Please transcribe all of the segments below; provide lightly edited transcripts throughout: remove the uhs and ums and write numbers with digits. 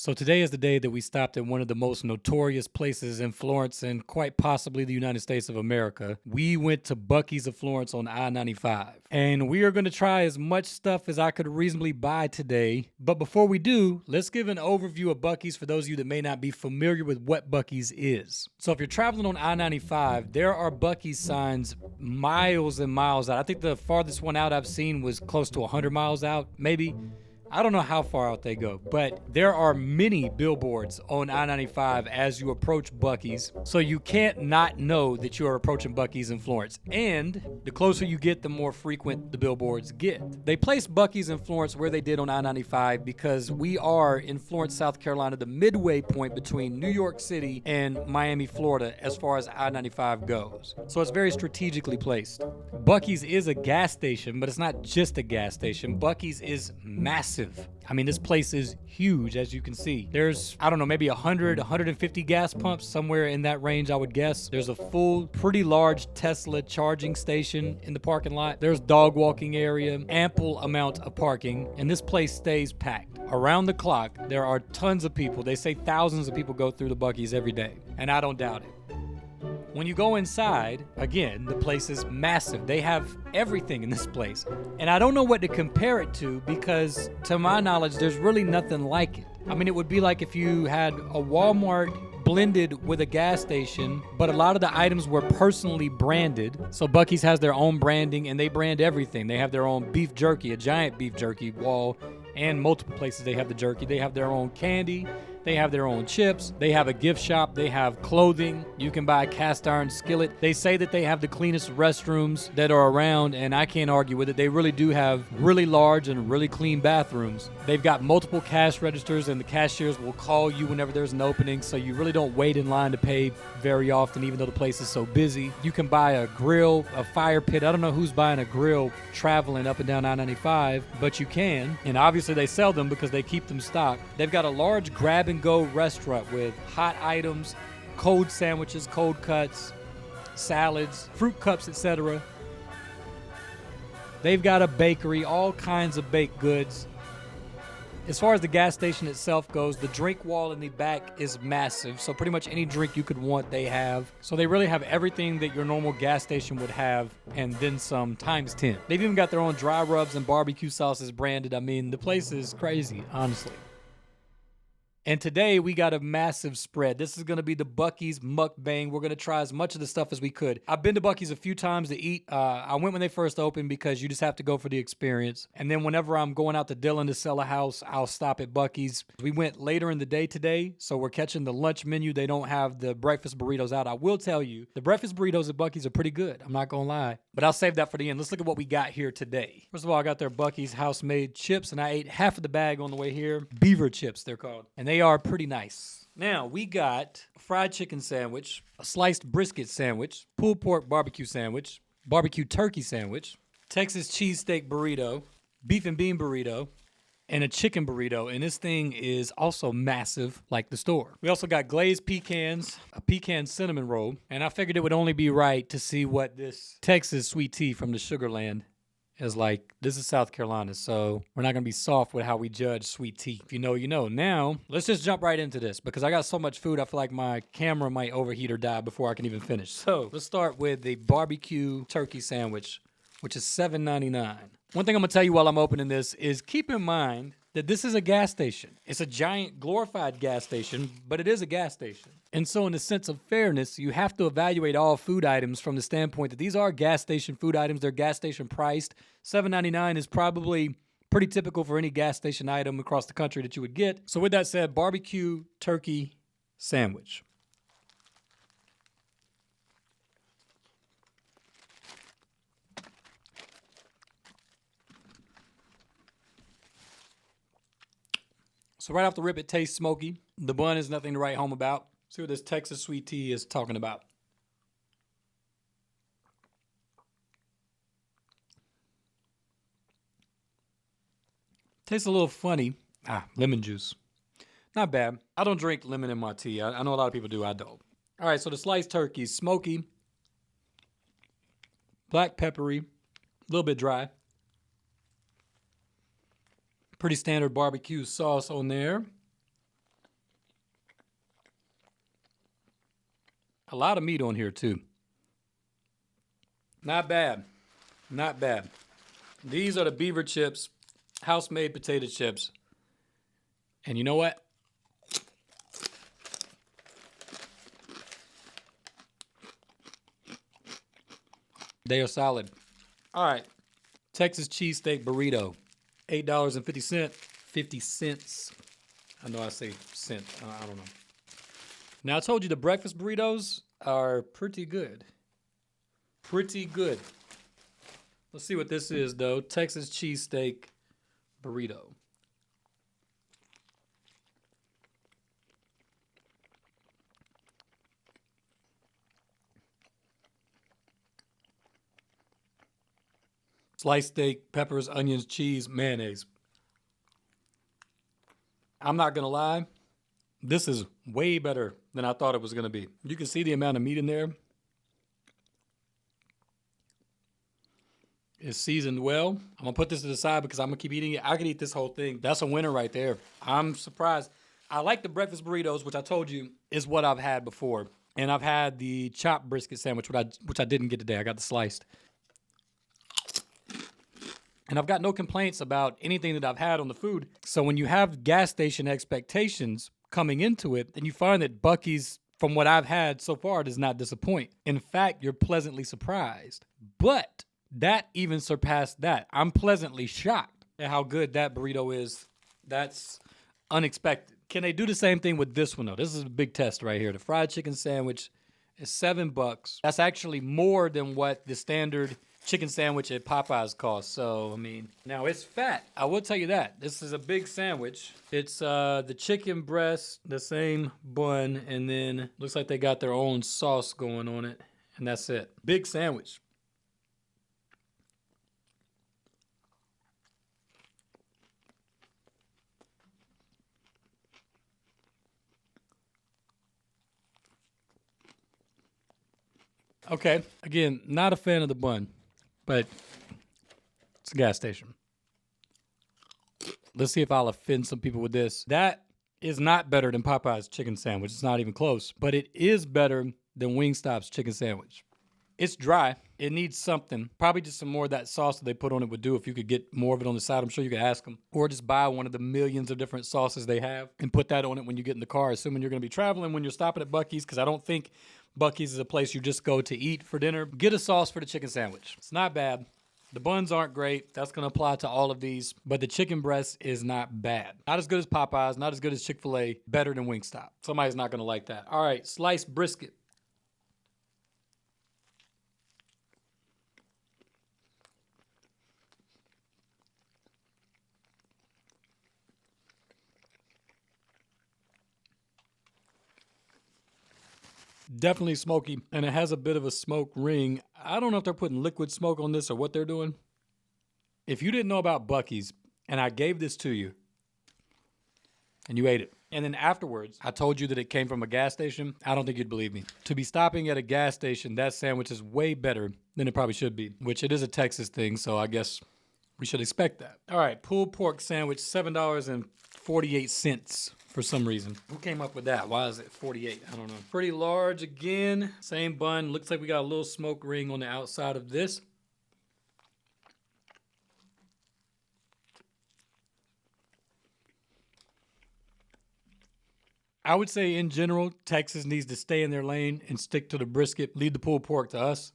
So today is the day that we stopped at one of the most notorious places in Florence and quite possibly the United States of America. We went to Buc-ee's of Florence on I-95. And we are going to try as much stuff as I could reasonably buy today. But before we do, let's give an overview of Buc-ee's for those of you that may not be familiar with what Buc-ee's is. So if you're traveling on I-95, there are Buc-ee's signs miles and miles out. I think the farthest one out I've seen was close to 100 miles out, maybe. I don't know how far out they go, but there are many billboards on I-95 as you approach Buc-ee's, so you can't not know that you are approaching Buc-ee's in Florence. And the closer you get, the more frequent the billboards get. They placed Buc-ee's in Florence where they did on I-95 because we are in Florence, South Carolina, the midway point between New York City and Miami, Florida, as far as I-95 goes. So it's very strategically placed. Buc-ee's is a gas station, but it's not just a gas station. Buc-ee's is massive. I mean, this place is huge, as you can see. There's, I don't know, maybe 100, 150 gas pumps, somewhere in that range, I would guess. There's a full, pretty large Tesla charging station in the parking lot. There's dog walking area, ample amount of parking, and this place stays packed. Around the clock, there are tons of people. They say thousands of people go through the Buc-ee's every day, and I don't doubt it. When you go inside, again, the place is massive. They have everything in this place. And I don't know what to compare it to because, to my knowledge, there's really nothing like it. I mean, it would be like if you had a Walmart blended with a gas station, but a lot of the items were personally branded. So Buc-ee's has their own branding and they brand everything. They have their own beef jerky, a giant beef jerky wall, and multiple places they have the jerky. They have their own candy. They have their own chips. They have a gift shop. They have clothing. You can buy a cast iron skillet. They say that they have the cleanest restrooms that are around, and I can't argue with it. They really do have really large and really clean bathrooms. They've got multiple cash registers, and the cashiers will call you whenever there's an opening, so you really don't wait in line to pay very often, even though the place is so busy. You can buy a grill, a fire pit. I don't know who's buying a grill traveling up and down I-95, but you can. And obviously they sell them because they keep them stocked. They've got a large grab-and-go restaurant with hot items, cold sandwiches, cold cuts, salads, fruit cups, etc. They've got a bakery, all kinds of baked goods. As far as the gas station itself goes, the drink wall in the back is massive, so pretty much any drink you could want, they have. So they really have everything that your normal gas station would have, and then some times 10. They've even got their own dry rubs and barbecue sauces branded. I mean, the place is crazy, honestly. And today we got a massive spread. This is going to be the Buc-ee's Mukbang. We're going to try as much of the stuff as we could. I've been to Buc-ee's a few times to eat. I went when they first opened because you just have to go for the experience. And then whenever I'm going out to Dillon to sell a house, I'll stop at Buc-ee's. We went later in the day today, so we're catching the lunch menu. They don't have the breakfast burritos out. I will tell you, the breakfast burritos at Buc-ee's are pretty good. I'm not going to lie. But I'll save that for the end. Let's look at what we got here today. First of all, I got their Buc-ee's house-made chips, and I ate half of the bag on the way here. Beaver chips, they're called. And they are pretty nice. Now, we got a fried chicken sandwich, a sliced brisket sandwich, pulled pork barbecue sandwich, barbecue turkey sandwich, Texas cheesesteak burrito, beef and bean burrito, and a chicken burrito. And this thing is also massive like the store. We also got glazed pecans, a pecan cinnamon roll, and I figured it would only be right to see what this Texas sweet tea from the Sugarland is like. This is South Carolina, so we're not going to be soft with how we judge sweet tea. If you know, you know. Now, let's just jump right into this because I got so much food, I feel like my camera might overheat or die before I can even finish. So let's start with the barbecue turkey sandwich, which is $7.99. One thing I'm going to tell you while I'm opening this is keep in mind that this is a gas station. It's a giant glorified gas station, but it is a gas station. And so in the sense of fairness, you have to evaluate all food items from the standpoint that these are gas station food items. They're gas station priced. $7.99 is probably pretty typical for any gas station item across the country that you would get. So with that said, barbecue turkey sandwich. So right off the rip, it tastes smoky. The bun is nothing to write home about. See what this Texas sweet tea is talking about. Tastes a little funny. Lemon juice. Not bad. I don't drink lemon in my tea. I know a lot of people do. I don't. All right, so the sliced turkey, smoky, black peppery, a little bit dry. Pretty standard barbecue sauce on there. A lot of meat on here too. Not bad. Not bad. These are the beaver chips, house-made potato chips. And you know what? They are solid. All right. Texas cheesesteak burrito. $8.50. 50 cents. I know I say cent. I don't know. Now, I told you the breakfast burritos are pretty good. Pretty good. Let's see what this is, though. Texas cheesesteak burrito. Sliced steak, peppers, onions, cheese, mayonnaise. I'm not going to lie. This is way better than I thought it was going to be. You can see the amount of meat in there. It's seasoned well. I'm going to put this to the side because I'm going to keep eating it. I could eat this whole thing. That's a winner right there. I'm surprised. I like the breakfast burritos, which I told you is what I've had before. And I've had the chopped brisket sandwich, which I didn't get today. I got the sliced. And I've got no complaints about anything that I've had on the food. So when you have gas station expectations coming into it, then you find that Buc-ee's, from what I've had so far, does not disappoint. In fact, you're pleasantly surprised. But that even surpassed that. I'm pleasantly shocked at how good that burrito is. That's unexpected. Can they do the same thing with this one, though? This is a big test right here. The fried chicken sandwich is $7. That's actually more than what the standard chicken sandwich at Popeyes costs. So, I mean, now it's fat. I will tell you that. This is a big sandwich. It's the chicken breast, the same bun, and then looks like they got their own sauce going on it. And that's it. Big sandwich. Okay, again, not a fan of the bun, but it's a gas station. Let's see if I'll offend some people with this. That is not better than Popeye's chicken sandwich. It's not even close, but it is better than Wingstop's chicken sandwich. It's dry. It needs something. Probably just some more of that sauce that they put on it would do. If you could get more of it on the side, I'm sure you could ask them. Or just buy one of the millions of different sauces they have and put that on it when you get in the car, assuming you're going to be traveling when you're stopping at Buc-ee's, because I don't think Buc-ee's is a place you just go to eat for dinner. Get a sauce for the chicken sandwich. It's not bad. The buns aren't great. That's going to apply to all of these. But the chicken breast is not bad. Not as good as Popeyes. Not as good as Chick-fil-A. Better than Wingstop. Somebody's not going to like that. All right, sliced brisket. Definitely smoky, and it has a bit of a smoke ring. I don't know if they're putting liquid smoke on this or what they're doing. If you didn't know about Buc-ee's, and I gave this to you, and you ate it, and then afterwards I told you that it came from a gas station, I don't think you'd believe me. To be stopping at a gas station, that sandwich is way better than it probably should be, which it is a Texas thing, so I guess we should expect that. All right, pulled pork sandwich, $7.48 for some reason. Who came up with that? Why is it 48? I don't know. Pretty large again. Same bun. Looks like we got a little smoke ring on the outside of this. I would say in general, Texas needs to stay in their lane and stick to the brisket. Leave the pulled pork to us.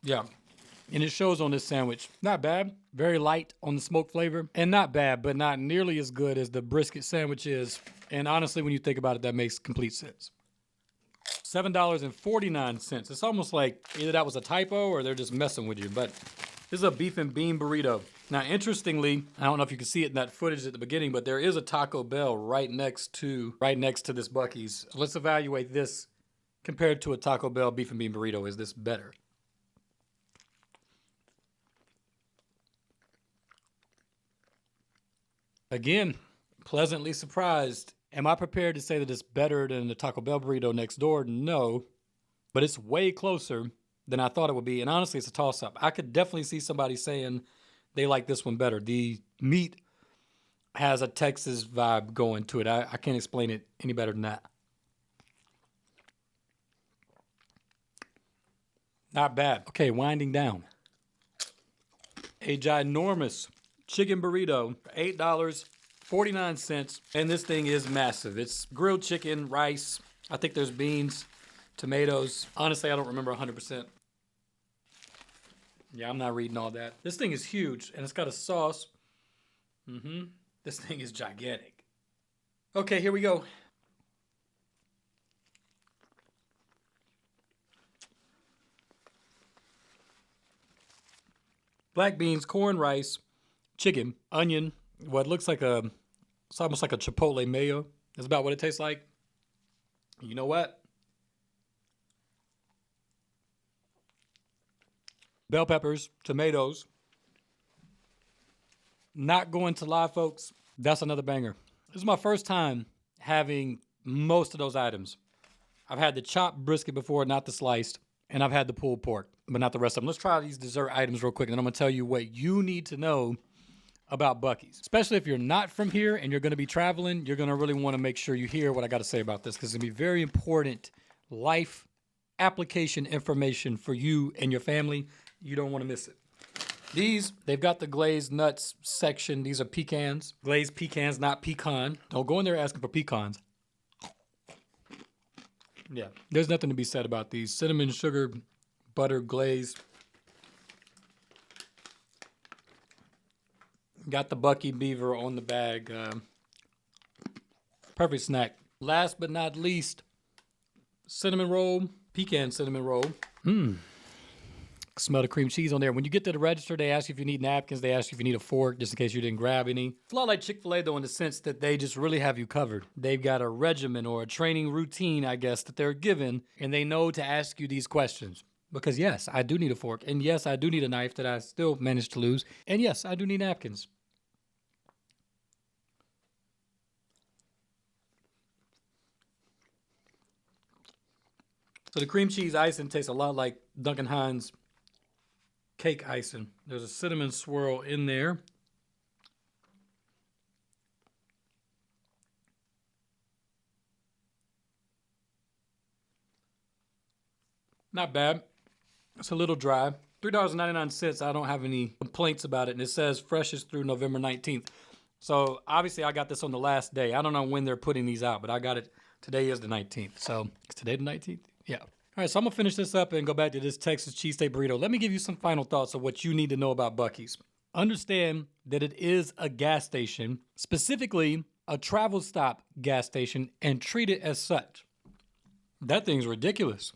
Yeah. And it shows on this sandwich. Not bad. Very light on the smoke flavor. And not bad, but not nearly as good as the brisket sandwich is. And honestly, when you think about it, that makes complete sense. $7.49. It's almost like either that was a typo or they're just messing with you. But this is a beef and bean burrito. Now, interestingly, I don't know if you can see it in that footage at the beginning, but there is a Taco Bell right next to this Buc-ee's. So let's evaluate this compared to a Taco Bell beef and bean burrito. Is this better? Again, pleasantly surprised. Am I prepared to say that it's better than the Taco Bell burrito next door? No, but it's way closer than I thought it would be. And honestly, it's a toss-up. I could definitely see somebody saying they like this one better. The meat has a Texas vibe going to it. I can't explain it any better than that. Not bad. Okay, winding down. A ginormous chicken burrito for $8.49. And this thing is massive. It's grilled chicken, rice. I think there's beans, tomatoes. Honestly, I don't remember 100%. Yeah, I'm not reading all that. This thing is huge, and it's got a sauce. This thing is gigantic. Okay, here we go. Black beans, corn, rice, chicken, onion, what looks like it's almost like a chipotle mayo. That's about what it tastes like. You know what? Bell peppers, tomatoes. Not going to lie, folks, that's another banger. This is my first time having most of those items. I've had the chopped brisket before, not the sliced, and I've had the pulled pork, but not the rest of them. Let's try these dessert items real quick, and then I'm gonna tell you what you need to know about Buc-ee's. Especially if you're not from here and you're gonna be traveling, you're gonna really wanna make sure you hear what I gotta say about this, because it's gonna be very important life application information for you and your family. You don't wanna miss it. They've got the glazed nuts section. These are pecans. Glazed pecans, not pecan. Don't go in there asking for pecans. Yeah, there's nothing to be said about these. Cinnamon, sugar, butter, glaze. Got the Buc-ee beaver on the bag. Perfect snack. Last but not least, cinnamon roll, pecan cinnamon roll. Smell the cream cheese on there. When you get to the register, they ask you if you need napkins. They ask you if you need a fork, just in case you didn't grab any. It's a lot like Chick-fil-A, though, in the sense that they just really have you covered. They've got a regimen or a training routine, I guess, that they're given, and they know to ask you these questions. Because, yes, I do need a fork. And, yes, I do need a knife that I still managed to lose. And, yes, I do need napkins. So the cream cheese icing tastes a lot like Duncan Hines cake icing. There's a cinnamon swirl in there. Not bad. It's a little dry. $3.99. I don't have any complaints about it. And it says freshest through November 19th. So obviously I got this on the last day. I don't know when they're putting these out, but I got it. Today is the 19th. So is today the 19th? Yeah. All right, so I'm gonna finish this up and go back to this Texas cheesesteak burrito. Let me give you some final thoughts of what you need to know about Buc-ee's. Understand that it is a gas station, specifically a travel stop gas station, and treat it as such. That thing's ridiculous.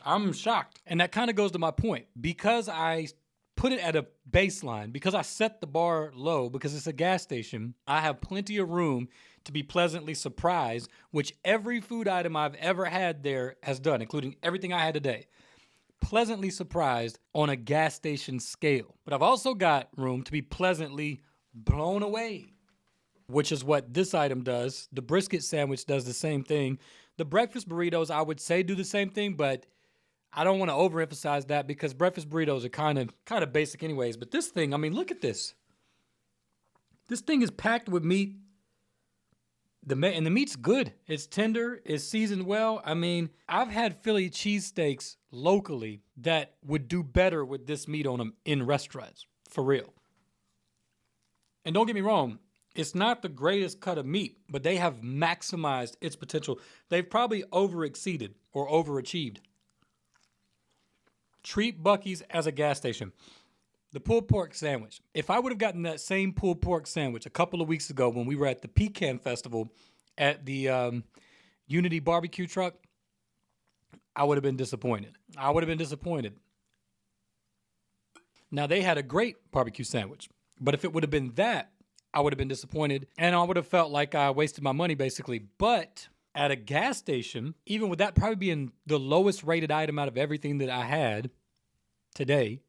I'm shocked. And that kind of goes to my point. Because I put it at a baseline, because I set the bar low, because it's a gas station, I have plenty of room to be pleasantly surprised, which every food item I've ever had there has done, including everything I had today. Pleasantly surprised on a gas station scale. But I've also got room to be pleasantly blown away, which is what this item does. The brisket sandwich does the same thing. The breakfast burritos, I would say, do the same thing, but I don't want to overemphasize that because breakfast burritos are kind of basic anyways. But this thing, I mean, look at this. This thing is packed with meat. And the meat's good. It's tender. It's seasoned well. I mean, I've had Philly cheesesteaks locally that would do better with this meat on them in restaurants, for real. And don't get me wrong, it's not the greatest cut of meat, but they have maximized its potential. They've probably overexceeded or overachieved. Treat Buc-ee's as a gas station. The pulled pork sandwich. If I would have gotten that same pulled pork sandwich a couple of weeks ago when we were at the Pecan Festival at the Unity barbecue truck, I would have been disappointed. Now, they had a great barbecue sandwich, but if it would have been that, I would have been disappointed, and I would have felt like I wasted my money, basically. But at a gas station, even with that probably being the lowest rated item out of everything that I had today,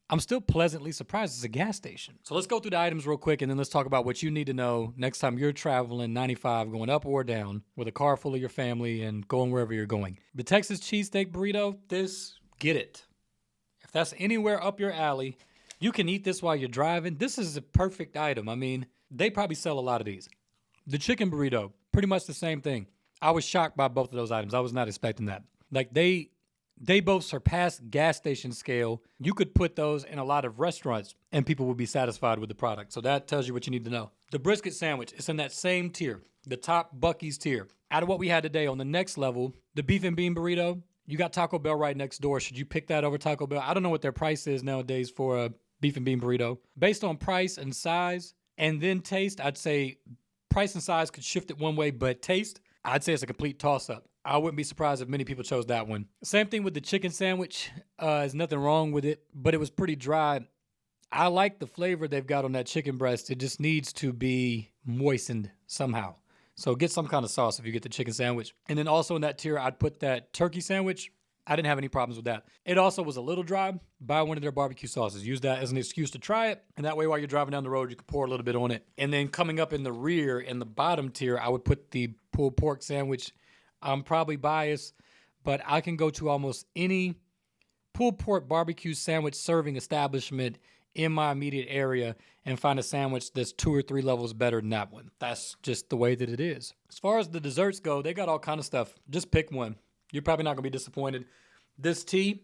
I'm still pleasantly surprised it's a gas station. So let's go through the items real quick, and then let's talk about what you need to know next time you're traveling 95, going up or down with a car full of your family and going wherever you're going. The Texas cheesesteak burrito, get it. If that's anywhere up your alley, you can eat this while you're driving. This is a perfect item. I mean, They probably sell a lot of these. The chicken burrito, pretty much the same thing. I was shocked by both of those items. I was not expecting that. Like they both surpass gas station scale. You could put those in a lot of restaurants and people would be satisfied with the product. So that tells you what you need to know. The brisket sandwich, it's in that same tier, the top Buc-ee's tier. Out of what we had today, on the next level, the beef and bean burrito, you got Taco Bell right next door. Should you pick that over Taco Bell? I don't know what their price is nowadays for a beef and bean burrito. Based on price and size and then taste, I'd say price and size could shift it one way, but taste, I'd say it's a complete toss-up. I wouldn't be surprised if many people chose that one. Same thing with the chicken sandwich. There's nothing wrong with it, but it was pretty dry. I like the flavor they've got on that chicken breast. It just needs to be moistened somehow. So get some kind of sauce if you get the chicken sandwich. And then also in that tier, I'd put that turkey sandwich. I didn't have any problems with that. It also was a little dry. Buy one of their barbecue sauces. Use that as an excuse to try it. And that way, while you're driving down the road, you can pour a little bit on it. And then coming up in the rear, in the bottom tier, I would put the pulled pork sandwich. I'm probably biased, but I can go to almost any pulled pork barbecue sandwich serving establishment in my immediate area and find a sandwich that's 2 or 3 levels better than that one. That's just the way that it is. As far as the desserts go, they got all kind of stuff. Just pick one. You're probably not going to be disappointed. This tea,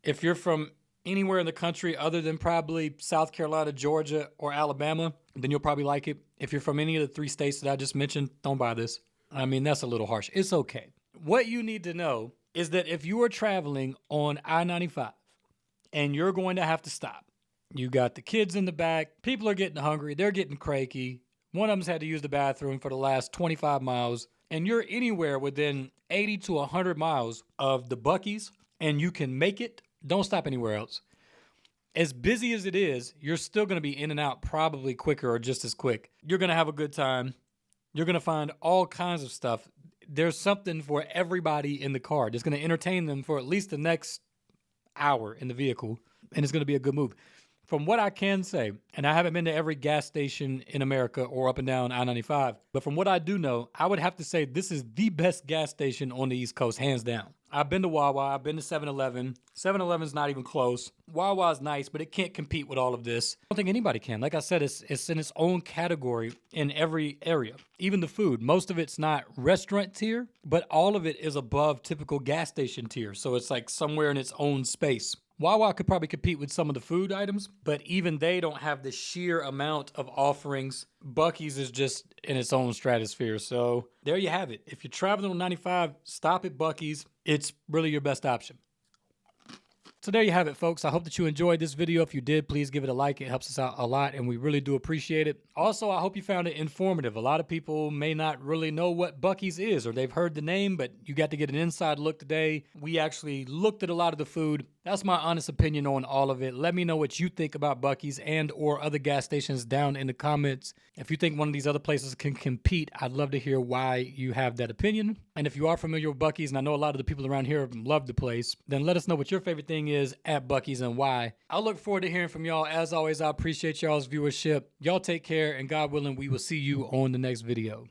if you're from anywhere in the country other than probably South Carolina, Georgia, or Alabama, then you'll probably like it. If you're from any of the 3 states that I just mentioned, don't buy this. I mean, that's a little harsh. It's okay. What you need to know is that if you are traveling on I-95 and you're going to have to stop, you got the kids in the back, people are getting hungry, they're getting cranky, one of them's had to use the bathroom for the last 25 miles, and you're anywhere within 80 to 100 miles of the Buc-ee's and you can make it, don't stop anywhere else. As busy as it is, you're still going to be in and out probably quicker or just as quick. You're going to have a good time. You're going to find all kinds of stuff. There's something for everybody in the car. It's going to entertain them for at least the next hour in the vehicle, and it's going to be a good move. From what I can say, and I haven't been to every gas station in America or up and down I-95, but from what I do know, I would have to say this is the best gas station on the East Coast, hands down. I've been to Wawa, I've been to 7-Eleven. 7-Eleven's not even close. Wawa's nice, but it can't compete with all of this. I don't think anybody can. Like I said, it's in its own category in every area. Even the food, most of it's not restaurant tier, but all of it is above typical gas station tier. So it's like somewhere in its own space. Wawa could probably compete with some of the food items, but even they don't have the sheer amount of offerings. Buc-ee's is just in its own stratosphere. So there you have it. If you're traveling on 95, stop at Buc-ee's. It's really your best option. So there you have it, folks. I hope that you enjoyed this video. If you did, please give it a like. It helps us out a lot, and we really do appreciate it. Also, I hope you found it informative. A lot of people may not really know what Buc-ee's is, or they've heard the name, but you got to get an inside look today. We actually looked at a lot of the food. That's my honest opinion on all of it. Let me know what you think about Buc-ee's and or other gas stations down in the comments. If you think one of these other places can compete, I'd love to hear why you have that opinion. And if you are familiar with Buc-ee's, and I know a lot of the people around here love the place, then let us know what your favorite thing is at Buc-ee's and why. I look forward to hearing from y'all. As always, I appreciate y'all's viewership. Y'all take care, and God willing, we will see you on the next video.